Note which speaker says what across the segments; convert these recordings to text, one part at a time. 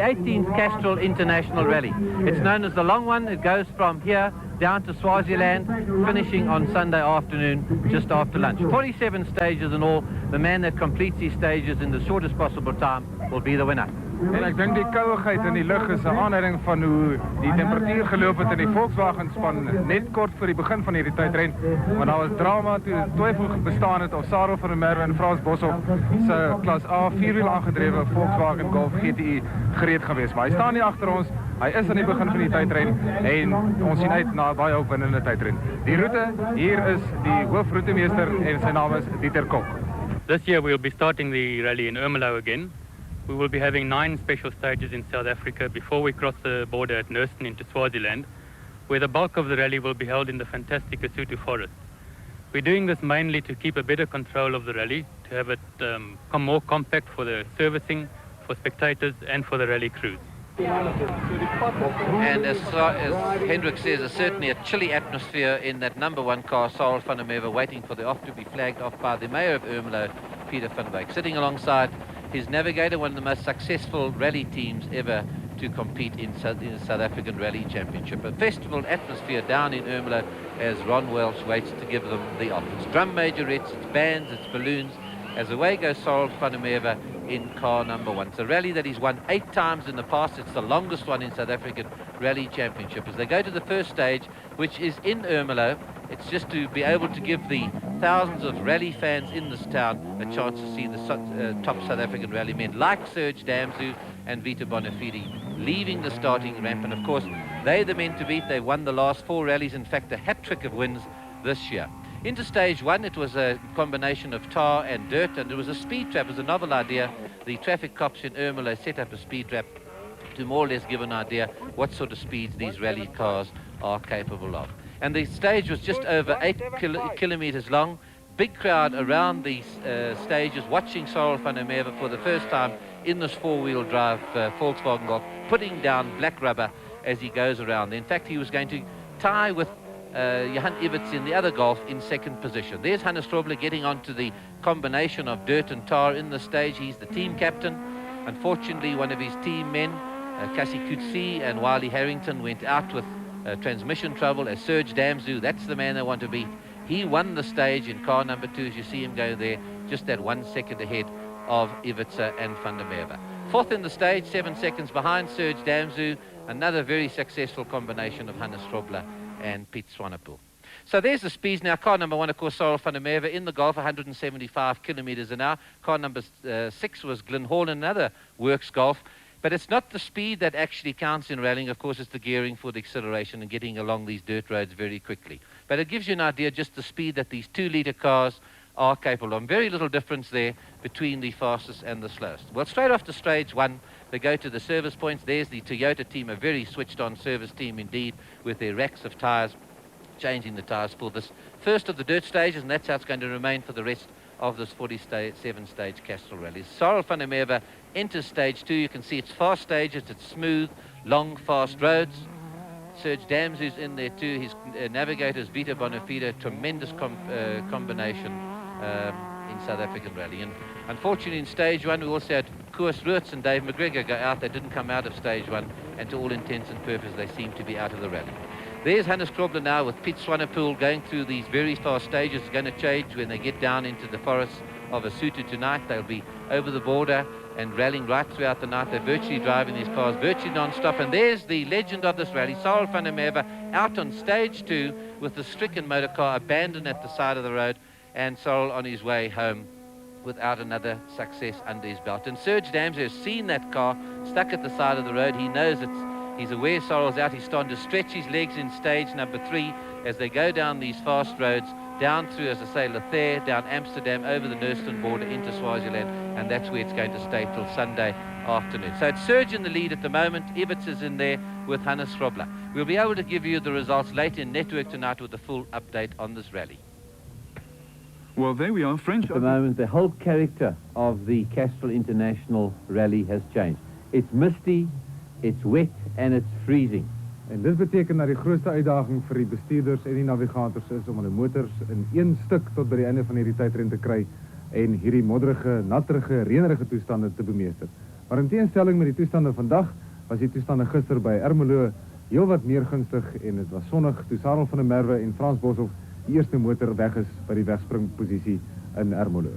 Speaker 1: 18th Castrol International Rally. It's known as the long one. It goes from here down to Swaziland, finishing on Sunday afternoon, just after lunch. 47 stages in all. The man that completes these stages in the shortest possible time will be the winner.
Speaker 2: En ek dink die kouigheid in die lug is 'n aanduiding van hoe die temperatuur geloop het in die Volkswagen span net kort voor die begin van hierdie tydren, want daar was drama toe twyfel bestaan het of Sarah van der Merwe en Frans Boshoff se klas A vierwiel aangedrewe Volkswagen Golf GTI gereed geweest. Maar hy staan hier agter ons. Hy is aan die begin van die tydren en ons sien uit na 'n baie opwindende tydren. Die roete, hier is die hoofroetemeester en sy naam is Dieter Kok.
Speaker 3: This year we'll be starting the rally in Ermelo again. We will be having 9 special stages in South Africa before we cross the border at Nurston into Swaziland, where the bulk of the rally will be held in the fantastic Lesotho forest. We're doing this mainly to keep a better control of the rally, to have it more compact for the servicing, for spectators and for the rally crews.
Speaker 1: And as Hendrik says, there's certainly a chilly atmosphere in that number 1 car, Sarah van der Merwe, waiting for the off to be flagged off by the mayor of Ermelo, Peter van Wyk, sitting alongside his navigator, one of the most successful rally teams ever to compete in the South African Rally Championship. A festival atmosphere down in Ermelo as Ron Welsh waits to give them the off. It's drum majorettes, it's bands, it's balloons, as away goes Sarah van der Merwe in car number 1. It's a rally that he's won 8 times in the past. It's the longest one in South African Rally Championship. As they go to the first stage, which is in Ermelo, it's just to be able to give the thousands of rally fans in this town a chance to see the top South African rally men like Serge Damsou and Vita Bonafide leaving the starting ramp. And of course, they're the men to beat. They won the last 4 rallies, in fact, a hat-trick of wins this year. Into stage 1, it was a combination of tar and dirt, and it was a speed trap. It was a novel idea. The traffic cops in Ermelo set up a speed trap to more or less give an idea what sort of speeds these rally cars are capable of. And the stage was just over 8 kilometers long. Big crowd around these stages watching Sarah van der Merwe for the first time in this 4-wheel drive Volkswagen Golf, putting down black rubber as he goes around. In fact, he was going to tie with Johan Iverts in the other Golf in 2nd position. There's Hannes Strobler getting onto the combination of dirt and tar in the stage. He's the team captain. Unfortunately, one of his team men, Cassie Coetzee and Wiley Harrington, went out with transmission trouble as Serge Damsou. That's the man they want to beat. He won the stage in car number 2, as you see him go there, just that 1 second ahead of Ivertse and van der Merwe. 4th in the stage, 7 seconds behind Serge Damsou. Another very successful combination of Hannes Strobler and Piet Swanepoel. So there's the speeds now. Car number 1, of course, Sarah van der Merwe in the Golf, 175 kilometers an hour. Car number 6 was Glyn Hall, another works Golf. But it's not the speed that actually counts in rallying. Of course, it's the gearing for the acceleration and getting along these dirt roads very quickly. But it gives you an idea just the speed that these 2-litre cars are capable of. Very little difference there between the fastest and the slowest. Well, straight after stage 1, they go to the service points. There's the Toyota team, a very switched-on service team indeed, with their racks of tyres, changing the tyres for this first of the dirt stages, and that's how it's going to remain for the rest of this 47-stage Castrol rally. Sarah van der Merwe enters stage 2. You can see it's fast stages, it's smooth, long, fast roads. Serge Damsou's in there too. His navigators, Vita Bonafide, tremendous combination in South African rally. And unfortunately, in stage 1, we also had Koos Roets and Dave McGregor go out. They didn't come out of stage 1, and to all intents and purposes, they seem to be out of the rally. There's Hannes Strobler now with Piet Swanepoel going through these very fast stages. It's going to change when they get down into the forests of Lesotho tonight. They'll be over the border and rallying right throughout the night. They're virtually driving these cars virtually non-stop. And there's the legend of this rally, Sarah van der Merwe, out on stage 2 with the stricken motor car abandoned at the side of the road, and Sarah on his way home without another success under his belt. And Serge Damsou has seen that car stuck at the side of the road. He knows he's aware Sorrel's out. He's starting to stretch his legs in stage number 3 as they go down these fast roads, down through, as I say, Lothair, down Amsterdam, over the Nurston border into Swaziland, and that's where it's going to stay till Sunday afternoon. So it's Serge in the lead at the moment. Iverts is in there with Hannes Strobler. We'll be able to give you the results later in network tonight with a full update on this rally.
Speaker 2: Well, there we are, French.
Speaker 1: At the moment, the whole character of the Castrol International Rally has changed. It's misty, it's wet, and it's freezing.
Speaker 2: En dit beteken dat die grootste uitdaging vir die bestuurders en die navigators is om hulle motors in 1 stuk tot by die einde van hierdie tydren te kry en hierdie modderige, natterige, reënerige toestande te bemeester. Maar in teenstelling met die toestande vandag, was die toestande gister by Ermelo heel wat meer gunstig en het was sonnig toe Castrol van der Merwe en Frans Boshoff die eerste motor weg is by die wegspringposisie in Ermelo.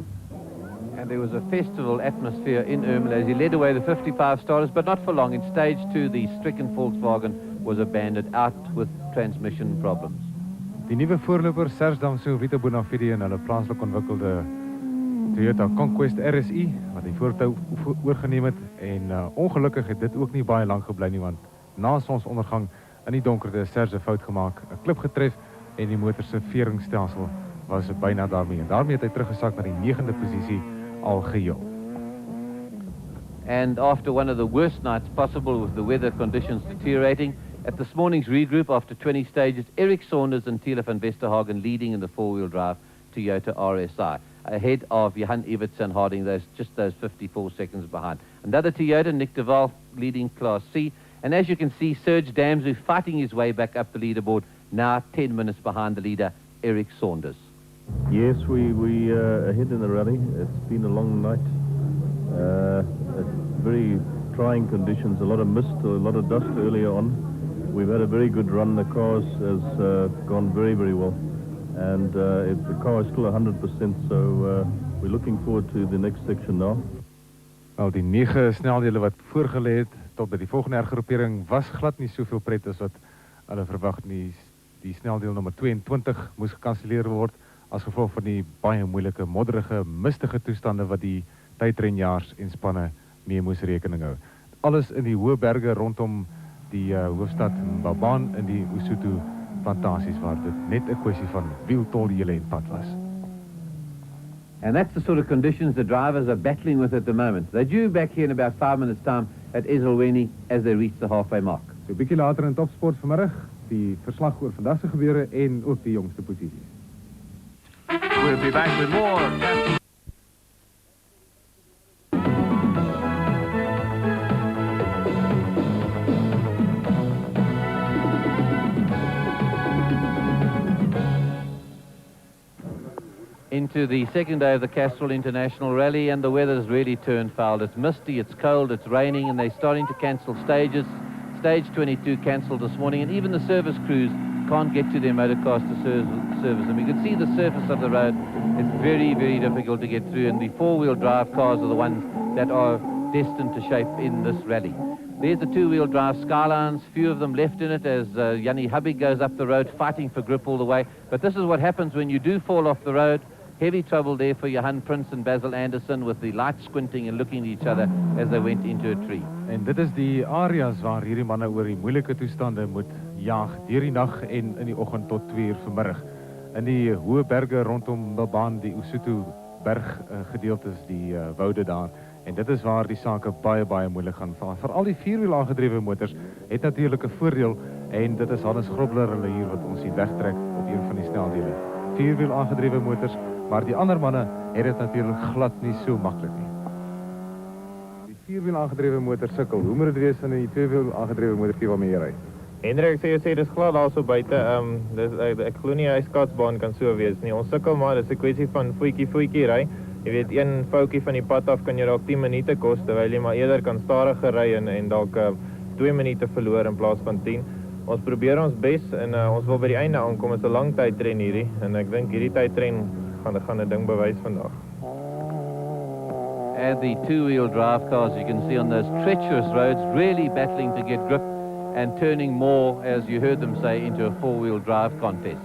Speaker 1: And there was a festival atmosphere in Ermelo as he led away the 55 starters, but not for long. In stage 2, the stricken Volkswagen was abandoned out with transmission problems.
Speaker 2: Die nuwe voorloper Serge Damsou, Vito Bonafide en hulle plaaslik ontwikkelde Toyota Conquest RSI wat die voortou oorgeneem het en ongelukkig het dit ook nie baie lank gebly nie, want na sonsondergang in die donkerte Serge 'n fout gemaak, 'n klip getref en die motor se veringstelsel was byna daarmee. En daarmee het hy teruggesak na die 9de posisie al geheel.
Speaker 1: And after one of the worst nights possible with the weather conditions deteriorating, at this morning's regroup after 20 stages, Eric Saunders and Thiele van Westerhagen leading in the four-wheel drive Toyota RSI, ahead of Johan Evertsen Harding, just those 54 seconds behind. Another Toyota, Nick de Waal leading Class C, and as you can see, Serge Damsou fighting his way back up the leaderboard, now 10 minutes behind the leader, Eric Saunders.
Speaker 4: Yes, we ahead in the rally. It's been a long night. Very trying conditions, a lot of mist, a lot of dust earlier on. We've had a very good run. The cars has gone very, very well. And the car is still 100%, so we're looking forward to the next section now.
Speaker 2: Wel, die 9 sneldele wat voorgelê het tot by die volgende hergroepering was glad nie soveel pret as wat hulle verwag nie. Die sneldeel nommer 22 moes gekanselleer word as gevolg van die baie moeilike, modderige, mistige toestande wat die tydrenjaars en spanne mee moes rekening hou. Alles in die hoë berge rondom die hoofstad Mbabane in die Lesotho plantasies waar dit net 'n kwessie van wieltol hele en pad was.
Speaker 1: And that's the sort of conditions the drivers are battling with at the moment. They're due back here in about 5 minutes' time at Ezelweni as they reach the halfway mark.
Speaker 2: So 'n bietjie later in Topsport vanmiddag, die verslag oor vandag se gebeure en ook die jongste posisies.
Speaker 5: We'll be back with more.
Speaker 1: Into the second day of the Castrol International Rally, and the weather's really turned foul. It's misty, it's cold, it's raining, and they're starting to cancel stages. Stage 22 cancelled this morning, and even the service crews can't get to their motorcars to service them. You can see the surface of the road. It's very, very difficult to get through, and the four-wheel drive cars are the ones that are destined to shape in this rally. There's the two-wheel drive Skylines, few of them left in it as Jannie Hubbig goes up the road fighting for grip all the way. But this is what happens when you do fall off the road. Heavy trouble there for Johan Prince and Basil Anderson with the lights squinting and looking at each other as they went into a tree.
Speaker 2: En dit is die areas waar hierdie manne oor die moeilike toestande moet jaag deur die nag en in die oggend tot 2 uur vanmiddag. In die hoë berge rondom Mbabane, die Lesotho berg gedeeltes, die woude daar. En dit is waar die sake baie moeilik gaan. Veral die vierwiel aangedrewe motors het natuurlik 'n voordeel en dit is Hannes Grobler hulle hier wat ons hier wegtrek op een van die sneldele. Vierwiel aangedrewe motors, maar die ander manne het dit natuurlik glad nie so maklik nie. Die vierwiel aangedrewe motor sukkel. Hoe moet dit wees in die tweewiel aangedrewe motor waarmee jy ry?
Speaker 6: Hendrik sê dis glad daar so buite. Ek glo nie hy skatsbaan kan so wees nie. Ons sukkel maar, dis 'n kwessie van voetjie ry. Jy weet, een foutjie van die pad af kan jou dalk 10 minute kos, terwyl jy maar eerder kan stadiger ry en dalk 2 minute verloor in plaas van 10. Ons probeer ons bes en ons wil by die einde aankom. Dit is 'n lang tydren hierdie en ek dink hierdie tydren gaan 'n ding bewys vandag.
Speaker 1: And the two-wheel drive cars, you can see on those treacherous roads, really battling to get grip and turning more, as you heard them say, into a four-wheel drive contest.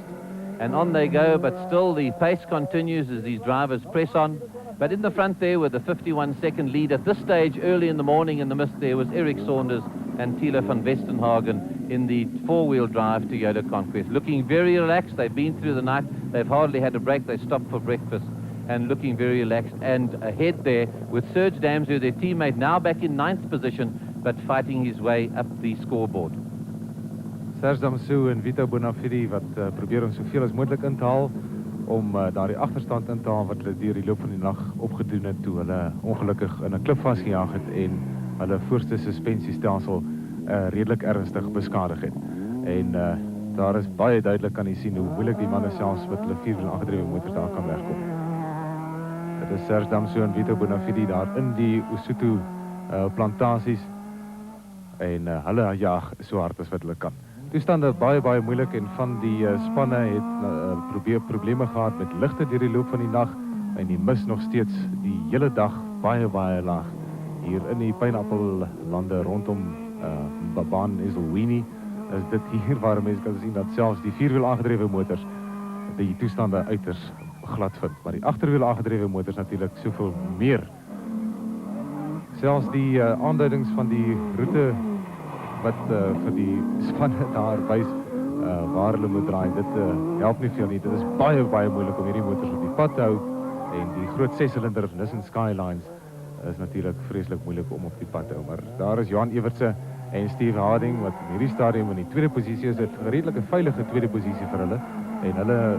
Speaker 1: And on they go, but still the pace continues as these drivers press on. But in the front there with the 51-second lead at this stage, early in the morning in the mist, there was Eric Saunders and Thiele van Westerhagen in the four-wheel drive Toyota Conquest. Looking very relaxed. They've been through the night. They've hardly had a break. They stopped for breakfast and looking very relaxed. And ahead there with Serge Damsou, their teammate, now back in 9th position, but fighting his way up the scoreboard.
Speaker 2: Serge Damsou en Vito Bonafide wat probeer om soveel as moontlik in te haal om daardie agterstand in te haal wat hulle deur die loop van die nag opgedoen het toe hulle ongelukkig in 'n klip vasgejaag het en hulle voorste suspensiestelsel redelik ernstig beskadig het. En daar is baie duidelik kan jy sien hoe moeilik die manne selfs met hulle vierwiel aangedrewe motors daar kan wegkom. Dit is Serge Damsou en Vito Bonafide daar in die Lesotho plantasies en hulle jaag so hard as wat hulle kan. Toestande baie moeilik en van die spanne het probleme gehad met ligte deur die loop van die nag en die mis nog steeds die hele dag baie laag. Hier in die pineappellande rondom Babaan Eselwini is dit hier waar mense kan sien dat selfs die vierwiel aangedrewe motors die toestande uiters glad vind, maar die agterwiel aangedrewe motors natuurlik soveel meer. Selfs die aanduidings van die roete wat vir die spanne daar wys waar hulle moet draai, dit help nie veel nie. Dit is baie moeilik om hierdie motors op die pad te hou en die groot 6-silinder Nissan Skylines is natuurlik vreeslik moeilik om op die pad te hou, maar daar is Johan Evertse en Steve Harding wat in hierdie stadium in die tweede posisie is, dit 'n redelike veilige tweede posisie vir hulle en hulle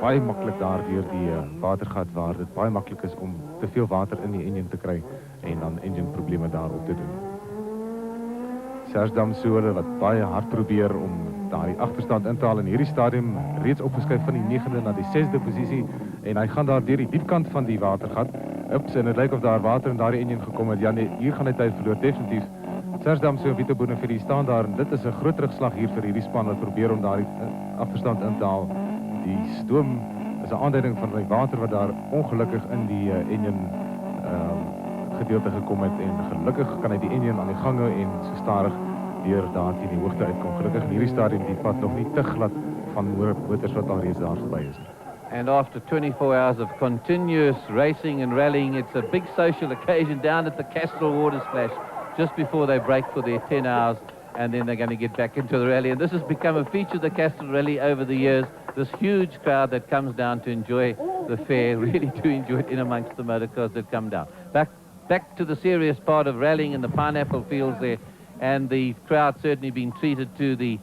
Speaker 2: baie maklik daar deur die watergat waar dit baie maklik is om te veel water in die engine te kry en dan engine probleme daarop te doen. Serge Damsole wat baie hard probeer om daai agterstand in te haal in hierdie stadium reeds opgeskuif van die 9de na die 6de posisie en hy gaan daar deur die diepkant van die watergat. Ups, en dit lyk of daar water in daardie engine gekom het. Ja nee, hier gaan hy tyd verloor definitief. Serge Damsole en Vito Bonafide staan daar en dit is 'n groot terugslag hier vir hierdie span wat probeer om daardie agterstand in te haal. Die stoom is 'n aanduiding van die water wat daar ongelukkig in die engine gedeelte gekom het en gelukkig kan hy die engine aan die gang hou en so stadig deur daar teen die hoogte uitkom. Gelukkig in hierdie stadium die pad nog nie te glad van motors wat al reeds daar verby is.
Speaker 1: And after 24 hours of continuous racing and rallying, it's a big social occasion down at the Castrol water splash just before they break for their 10 hours, and then they're going to get back into the rally. And this has become a feature of the Castrol rally over the years, this huge crowd that comes down to enjoy the fair, really do enjoy it in amongst the motorcars that come down. Back to the serious part of rallying in the pineapple fields there, and the crowd certainly being treated to the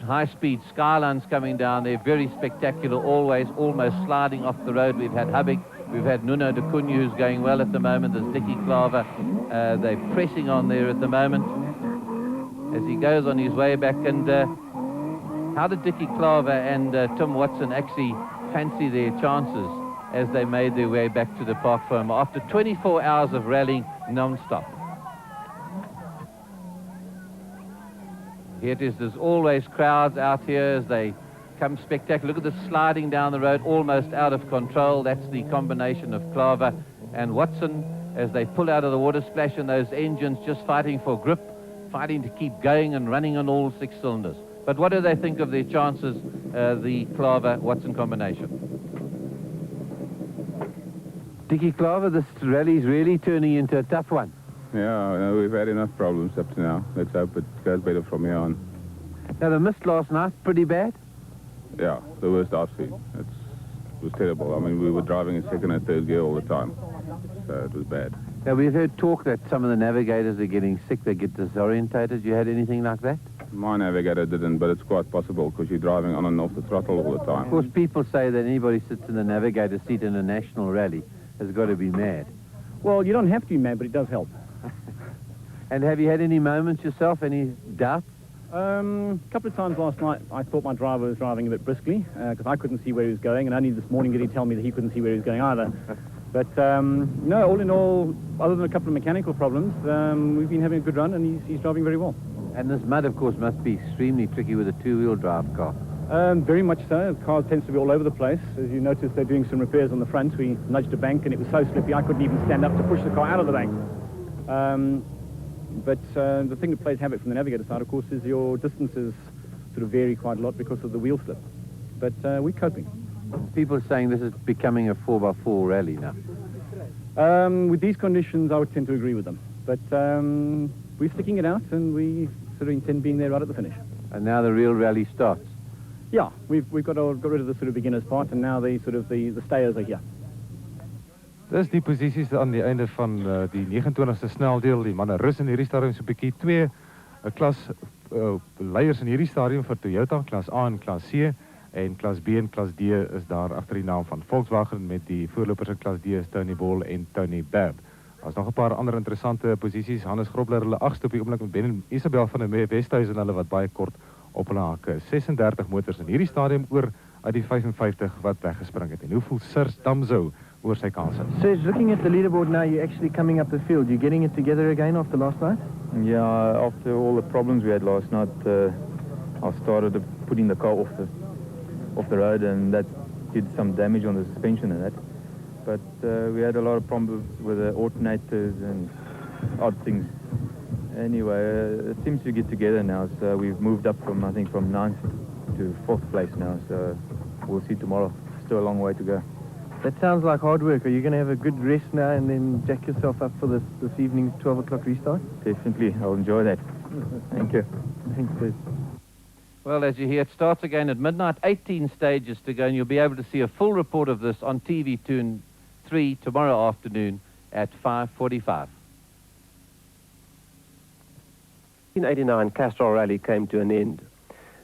Speaker 1: high-speed Skylines coming down there, very spectacular always, almost sliding off the road. We've had Hubig, we've had Nuno de Cunha, who's going well at the moment. There's Dickie Klaver, they're pressing on there at the moment as he goes on his way back. And how did Dickie Klaver and Tim Watson actually fancy their chances as they made their way back to the Park Forum after 24 hours of rallying non-stop? Here it is, there's always crowds out here as they come spectacular. Look at this sliding down the road, almost out of control. That's the combination of Klaver and Watson as they pull out of the water splash, and those engines just fighting for grip, fighting to keep going and running on all 6 cylinders. But what do they think of their chances, the Klaver-Watson combination? Dickie Klaver, this rally's really turning into a tough one.
Speaker 7: Yeah, we've had enough problems up to now. Let's hope it goes better from here on.
Speaker 1: Now, the mist last night, pretty bad?
Speaker 7: Yeah, the worst I've seen. It was terrible. I mean, we were driving in second and third gear all the time, so it was bad.
Speaker 1: Now, we've heard talk that some of the navigators are getting sick, they get disorientated. You had anything like that?
Speaker 7: My navigator didn't, but it's quite possible because you're driving on and off the throttle all the time.
Speaker 1: Of course, people say that anybody sits in the navigator seat in a national rally has got to be mad.
Speaker 8: Well, you don't have to be mad, but it does help.
Speaker 1: And have you had any moments yourself, any doubts?
Speaker 8: A couple of times last night I thought my driver was driving a bit briskly because I couldn't see where he was going, and only this morning did he tell me that he couldn't see where he was going either. But no, all in all, other than a couple of mechanical problems, we've been having a good run, and he's driving very well.
Speaker 1: And this mud, of course, must be extremely tricky with a two-wheel drive car.
Speaker 8: Very much so. The car tends to be all over the place. As you notice, they're doing some repairs on the front. We nudged a bank, and it was so slippy I couldn't even stand up to push the car out of the bank. But the thing that plays havoc from the navigator side, of course, is your distances sort of vary quite a lot because of the wheel slip. But we're coping.
Speaker 1: People are saying this is becoming a 4x4 rally now.
Speaker 8: With these conditions, I would tend to agree with them. But we're sticking it out, and we sort of intend being there right at the finish.
Speaker 1: And now the real rally starts.
Speaker 8: Yeah, we've got rid of the sort of beginner's part, and now the stayers are here.
Speaker 2: Dis die posisies aan die einde van die 29ste sneldeel. Die manne rus in hierdie stadium so 'n bietjie. 2 klas leiers in hierdie stadium vir Toyota, klas A en klas C, en klas B en klas D is daar agter die naam van Volkswagen met die voorlopers in klas D is Tony Ball en Tony Babb. Daar's nog 'n paar ander interessante posisies. Hannes Grobler hulle 8ste op die oomblik met Ben en Isabel van der Westhuizen hulle wat baie kort op hulle hakke. 36 motors in hierdie stadium oor uit die 55 wat weggespring het. En hoe voel Serge Damsole oor sy kanse.
Speaker 9: So looking at the leaderboard now, you're actually coming up the field. You're getting it together again after last night?
Speaker 10: Yeah, after all the problems we had last night, I started putting the car off the road, and that did some damage on the suspension and that. But we had a lot of problems with the alternators and odd things. Anyway, it seems to get together now, so we've moved up from, I think, from 9th to 4th place now, so we'll see tomorrow. Still a long way to go.
Speaker 9: That sounds like hard work. Are you going to have a good rest now and then jack yourself up for this evening's 12 o'clock restart?
Speaker 10: Definitely, I'll enjoy that. Thank you.
Speaker 9: Thanks, Chris.
Speaker 1: Well, as you hear, it starts again at midnight, 18 stages to go, and you'll be able to see a full report of this on TV 2 and 3 tomorrow afternoon at 5:45.
Speaker 11: 1989 Castrol Rally came to an end.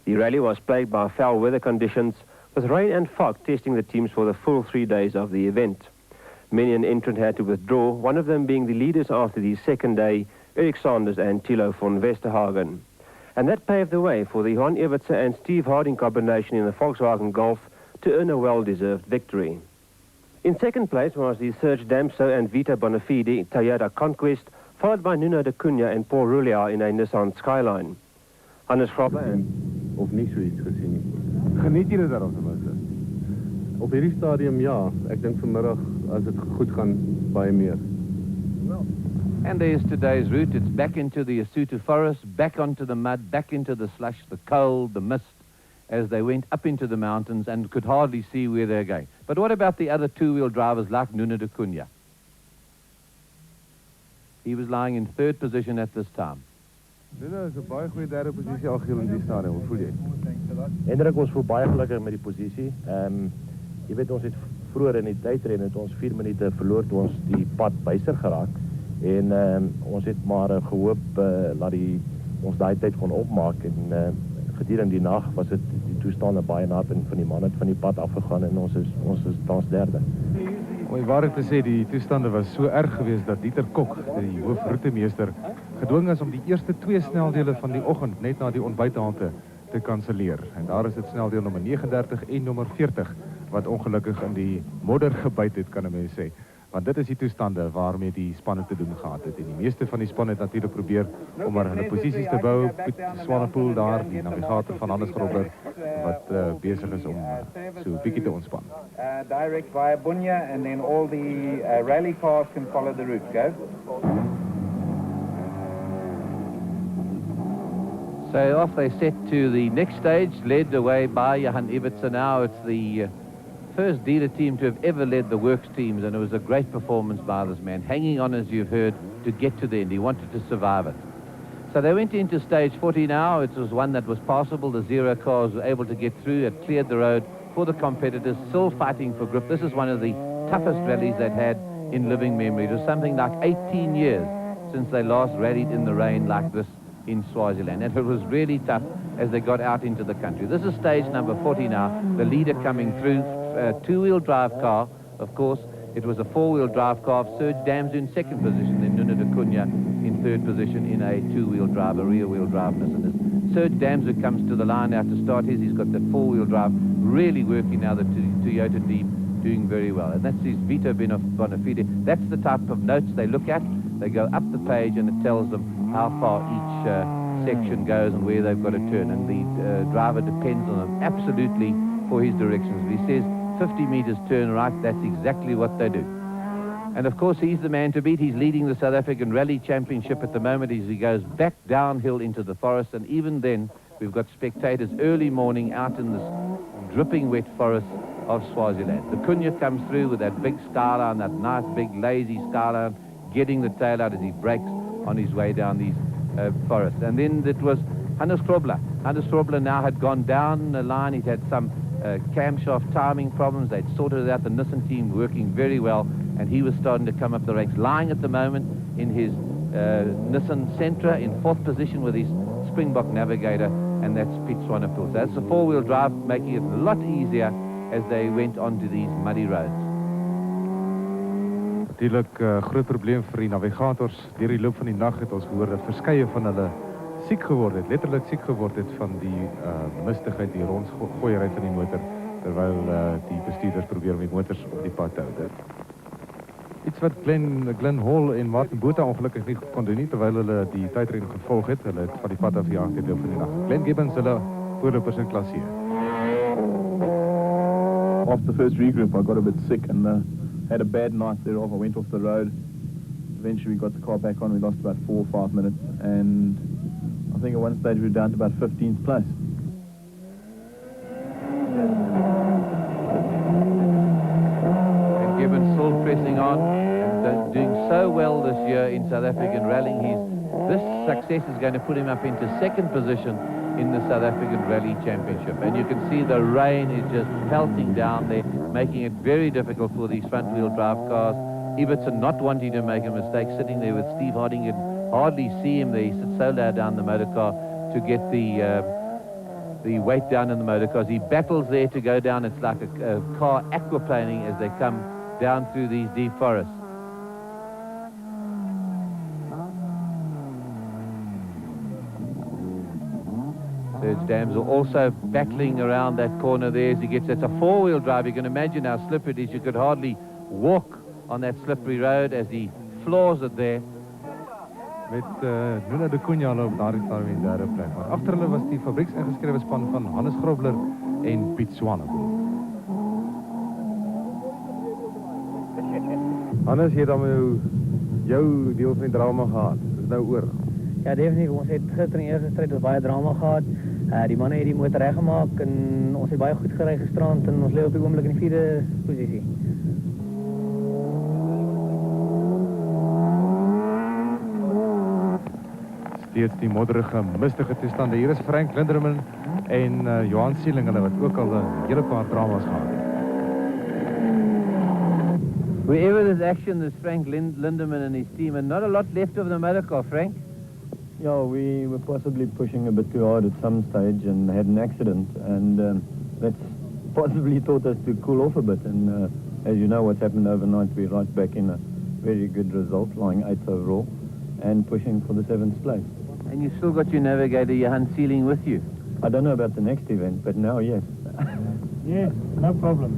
Speaker 11: The rally was plagued by foul weather conditions, with rain and fog testing the teams for the full 3 days of the event. Many an entrant had to withdraw, one of them being the leaders after the second day, Eric Sanders and Thilo von Westerhagen. And that paved the way for the Johan Evertse and Steve Harding combination in the Volkswagen Golf to earn a well-deserved victory. In second place was the Serge Damso and Vita Bonafide Toyota Conquest, followed by Nuno de Cunha and Paul Rouliard in a Nissan Skyline. Hannes Grobbe
Speaker 12: of nie zoiets gesien nie.
Speaker 2: Geniet jy dit daarop ten minste?
Speaker 12: Op hierdie stadium ja, ek dink vanmiddag as dit goed gaan baie meer.
Speaker 1: And there's today's route. It's back into the Asutu forest, back onto the mud, back into the slush, the cold, the mist, as they went up into the mountains and could hardly see where they're going. But what about the other two-wheel drivers like Nuno de Cunha? He was lying in third position at this time.
Speaker 2: Nuno is 'n baie goeie derde posisie al geheel in die stadium. Hoe voel jy?
Speaker 13: Hendrik, ons voel baie gelukkig met die posisie. Jy weet, ons het vroeër in die tydren het ons 4 minute verloor toe ons die pad byster geraak. En ons het maar gehoop dat ons daai tyd kon opmaak. En gedurende die nag was dit die toestande baie nat en van die man het van die pad afgegaan en ons is tans derde.
Speaker 2: Om die waarheid te sê, die toestande was so erg geweest dat Dieter Kok, die hoofroetemeester, gedwing is om die eerste 2 sneldele van die oggend net na die ontbythalte te kanselleer. En daar is dit sneldeel nommer 39 en nommer 40 wat ongelukkig in die modder gebyt het, kan 'n mens sê. Want dit is die toestande waarmee die spanne te doen gehad het. En die meeste van die spanne het natuurlijk probeer om maar hulle posisies te bou. Piet Swanepoel daar, die navigator van Hannes Grobler, wat bezig is om so 'n bietjie te ontspan.
Speaker 14: Direct via Bunya, and then all the rally cars can follow the route. Go.
Speaker 1: So off they set to the next stage, led away by Johan Evertse. Now it's the first dealer team to have ever led the works teams, and it was a great performance by this man, hanging on, as you've heard, to get to the end. He wanted to survive it. So they went into stage 40 now. It was one that was passable. The zero cars were able to get through. It cleared the road for the competitors, still fighting for grip. This is one of the toughest rallies they'd had in living memory. It was something like 18 years since they last rallied in the rain like this in Swaziland. And it was really tough as they got out into the country. This is stage number 40 now. The leader coming through. Two-wheel drive car, of course. It was a four-wheel drive car of Serge Damso in second position, then Nuno de Cunha in third position in a two-wheel drive, a rear-wheel drive Nissan. Serge Damso comes to the line now to start his. He's got the four-wheel drive really working now, the Toyota team doing very well. And that's his Vito Bonafide. That's the type of notes they look at. They go up the page and it tells them how far each section goes and where they've got to turn. And the driver depends on them absolutely for his directions. If he says 50 meters turn right, that's exactly what they do. And of course he's the man to beat. He's leading the South African Rally Championship at the moment as he goes back downhill into the forest, and even then we've got spectators early morning out in this dripping wet forest of Swaziland. The Cunha comes through with that big skyline, that nice big lazy skyline, getting the tail out as he brakes on his way down these forests. And then it was Hannes Grobler. Hannes Grobler now had gone down the line. He'd had some camshaft timing problems. They'd sorted it out. The Nissan team working very well, and he was starting to come up the ranks, lying at the moment in his Nissan Sentra in fourth position with his Springbok Navigator, and that's Piet Swanepoel. So that's a four-wheel drive, making it a lot easier as they went onto these muddy roads.
Speaker 2: Natuurlijk groot probleem vir die navigators. Deur die loop van die nag het ons gehoor dat verskeie van hulle siek geword het, letterlik siek geword het van die mistigheid, die rondgooiery van die motor, terwyl die bestuurders probeer om die motors op die pad te hou. Iets wat Glenn Hall en Martin Botha ongelukkig nie kon doen nie, terwyl hulle die tydren gevolg het. Hulle het van die pad af gejaag het deel van die dag. Glenn Gibbons, hulle voorlopers in klas hier.
Speaker 4: After the first regroup, I got a bit sick and had a bad night thereof. I went off the road. Eventually we got the car back on. We lost about 4 or 5 minutes, and I think at one stage we were down to about 15th place.
Speaker 1: And Gibbons still pressing on and doing so well this year in South African rallying. This success is going to put him up into 2nd position in the South African Rally Championship. And you can see the rain is just pelting down there, making it very difficult for these front-wheel drive cars. Ibbotson not wanting to make a mistake, sitting there with Steve Harding. You can hardly see him there. He sits so low down the motor car to get the weight down in the motor cars. He battles there to go down. It's like a car aquaplaning as they come down through these deep forests. Serge Damsel also battling around that corner there as he gets, it's a 4-wheel drive. You can imagine how slippery it is. You could hardly walk on that slippery road as he floors it there.
Speaker 2: Met Nuna de Cunha op daardie stadium in derde plek. Maar agter hulle was die fabrieksingeschrewe span van Hannes Grobler en Piet Swanepoel. Hannes, jy het dan jou deel van die drama gehad. Dit is nou oor.
Speaker 15: Ja, definitief. Ons het gister in die eerste strijd baie drama gehad. Die manne het die motor reggemaak en ons het baie goed gery gisterand en ons lê op die oomblik in die 4de posisie.
Speaker 2: Steeds die modderige, mistige toestande. Hier is Frank Linderman en Johan Sieling, hulle wat ook al 'n hele paar dramas gehad het.
Speaker 1: Wherever there's action, there's Frank Linderman and his team, and not a lot left of the motor car, Frank.
Speaker 16: Yeah, we were possibly pushing a bit too hard at some stage and had an accident, and that's possibly taught us to cool off a bit. And as you know, what's happened overnight, we're right back in a very good result, lying 8th overall, and pushing for the 7th place.
Speaker 1: And you've still got your navigator, Johan Sieling, with you.
Speaker 16: I don't know about the next event, but now, yes.
Speaker 15: Yes, no problem.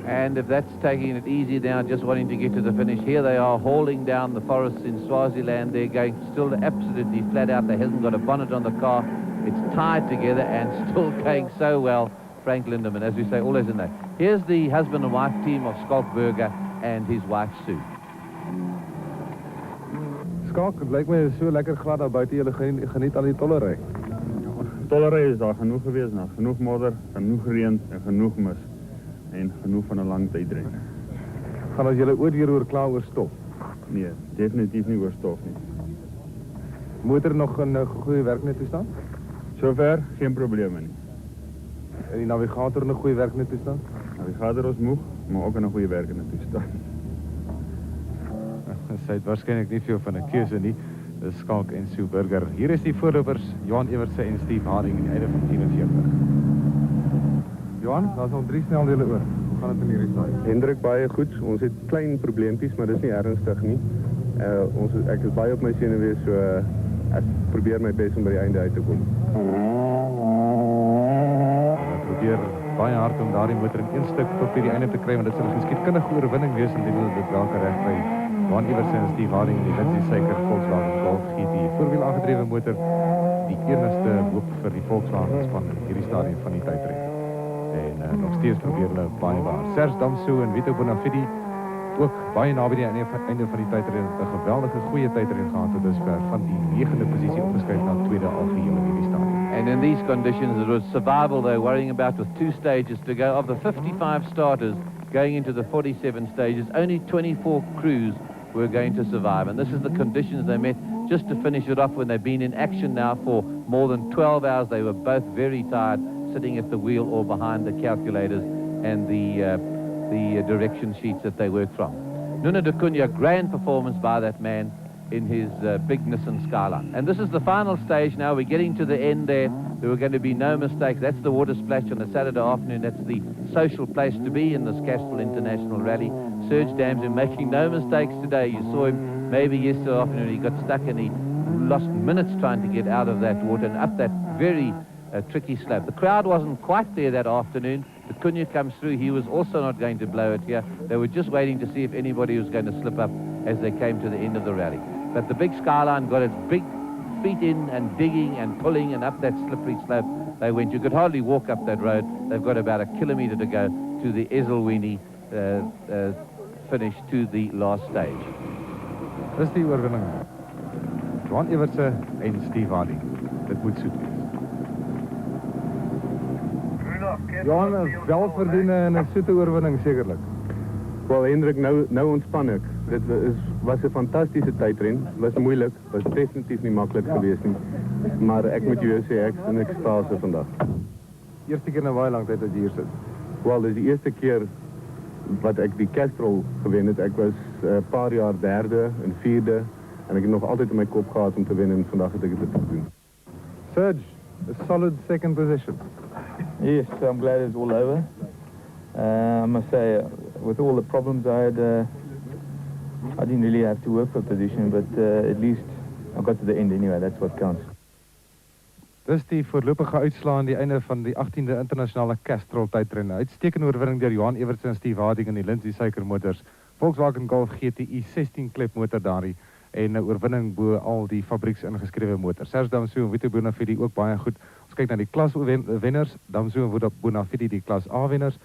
Speaker 1: And if that's taking it easy now, just wanting to get to the finish, here they are hauling down the forests in Swaziland. They're going still absolutely flat out. They hasn't got a bonnet on the car. It's tied together and still going so well. Frank Linderman, as we say, always in that. Here's the husband and wife team of Skalkberger and his wife Sue.
Speaker 2: Skalk, het lyk my so lekker glad daar buite. Julle geniet al die tollery.
Speaker 17: Tollery is daar genoeg geweest, nou, genoeg modder, genoeg reën en genoeg mis. En genoeg van 'n lang tydren.
Speaker 2: Gaan as julle ooit weer oor stof?
Speaker 17: Nee, definitief nie oor stof nie.
Speaker 2: Motor nog in goeie werkende toestand?
Speaker 17: Sover geen probleme nie.
Speaker 2: En die navigator in 'n goeie werkende toestand?
Speaker 17: Navigator is moeg, maar ook in 'n goeie werkende toestand.
Speaker 2: Sy het waarskynlik nie veel van 'n keuse nie. Dis Skalk en Sue Burger. Hier is die voorlopers Johan Evertse en Steve Harding aan die einde van 44. Johan, daar's nog 3 sneldele oor. Hoe gaan dit in hierdie stadium?
Speaker 12: Hendrik, baie goed. Ons het klein probleempies, maar dis nie ernstig nie. Ek is baie op my senuwees, so ek probeer my bes om by die einde uit te kom.
Speaker 2: Ek probeer baie hard om daardie motor in 1 stuk tot by die einde te kry, want dit sal 'n geskiedkundige oorwinning wees indien hulle dit wel kan regkry. Johan Evertse en Steve Harding in die Lindsay Saker Volkswagen Golf GT voorwiel aangedrewe motor, die enigste hoop vir die Volkswagen span in hierdie stadium van die tydren. En nog steeds probeer hulle baie waar. Serge Damsou en Vito Bonafidi ook baie naby die einde van die tydren. 'n geweldige goeie tydren gehad tot dusver, van die 9de posisie opgeskuif na 2de algeheel in hierdie stadium.
Speaker 1: And in these conditions, it was survival they're worrying about with 2 stages to go. Of the 55 starters going into the 47 stages, only 24 crews were going to survive. And this is the conditions they met just to finish it off when they've been in action now for more than 12 hours. They were both very tired, sitting at the wheel or behind the calculators and the direction sheets that they work from. Nuna de Cunha, grand performance by that man in his big Nissan Skyline. And this is the final stage now. We're getting to the end there. There were going to be no mistakes. That's the water splash on a Saturday afternoon. That's the social place to be in this Castrol International Rally. Serge Damsou making no mistakes today. You saw him maybe yesterday afternoon. He got stuck and he lost minutes trying to get out of that water and up that very tricky slope. The crowd wasn't quite there that afternoon, The Cunha comes through. He was also not going to blow it here. They were just waiting to see if anybody was going to slip up as they came to the end of the rally. But the big Skyline got its big feet in and digging and pulling and up that slippery slope they went. You could hardly walk up that road. They've got about a kilometre to go to the Ezelwini finish, to the last stage.
Speaker 2: Dis die oorwinning. Johan Evertse en Steve Hardy. Dit moet soet wees. Johan, wel verdiene en 'n soete oorwinning sekerlik.
Speaker 12: Wel Hendrik, nou ontspan ek. Was 'n fantastiese tydren. Was moeilik, was definitief nie maklik geweest nie. Maar ek moet jou sê ek is in ekstase vandag.
Speaker 2: Eerste keer in 'n baie lang tyd dat jy hier sit.
Speaker 12: Wel, dis die eerste keer wat ek die Castrol gewen het. Ek was 'n paar jaar derde en vierde en ek het nog altyd in my kop gehad om te wen en vandag het ek dit gedoen.
Speaker 2: Serge, a solid second position.
Speaker 10: Yes, I'm glad it's all over. I must say, with all the problems I had, I didn't really have to work for a position, but at least I got to the end anyway. That's what counts.
Speaker 2: Dis die voorlopige uitslae aan die einde van die 18de internasionale Castrol tydren. Uitstekende oorwinning deur Johan Evertse en Steve Harding in die Lindsay suikermotors. Volkswagen Golf GTI 16 klep motor daarin en 'n oorwinning bo al die fabrieks ingeskrewe motors. Serge Damsou en Vito Bonafide ook baie goed. Ons kyk na die klas wenners, Damsou en Bonafide die klas A wenners.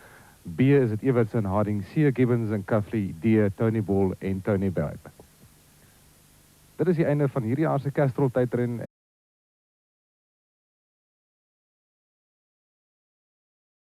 Speaker 2: B is dit Evertse en Harding, C Gibbons en Cuffley, D Tony Ball en Tony Bell. Dit is die einde van hierdie jaar se Castrol tydren.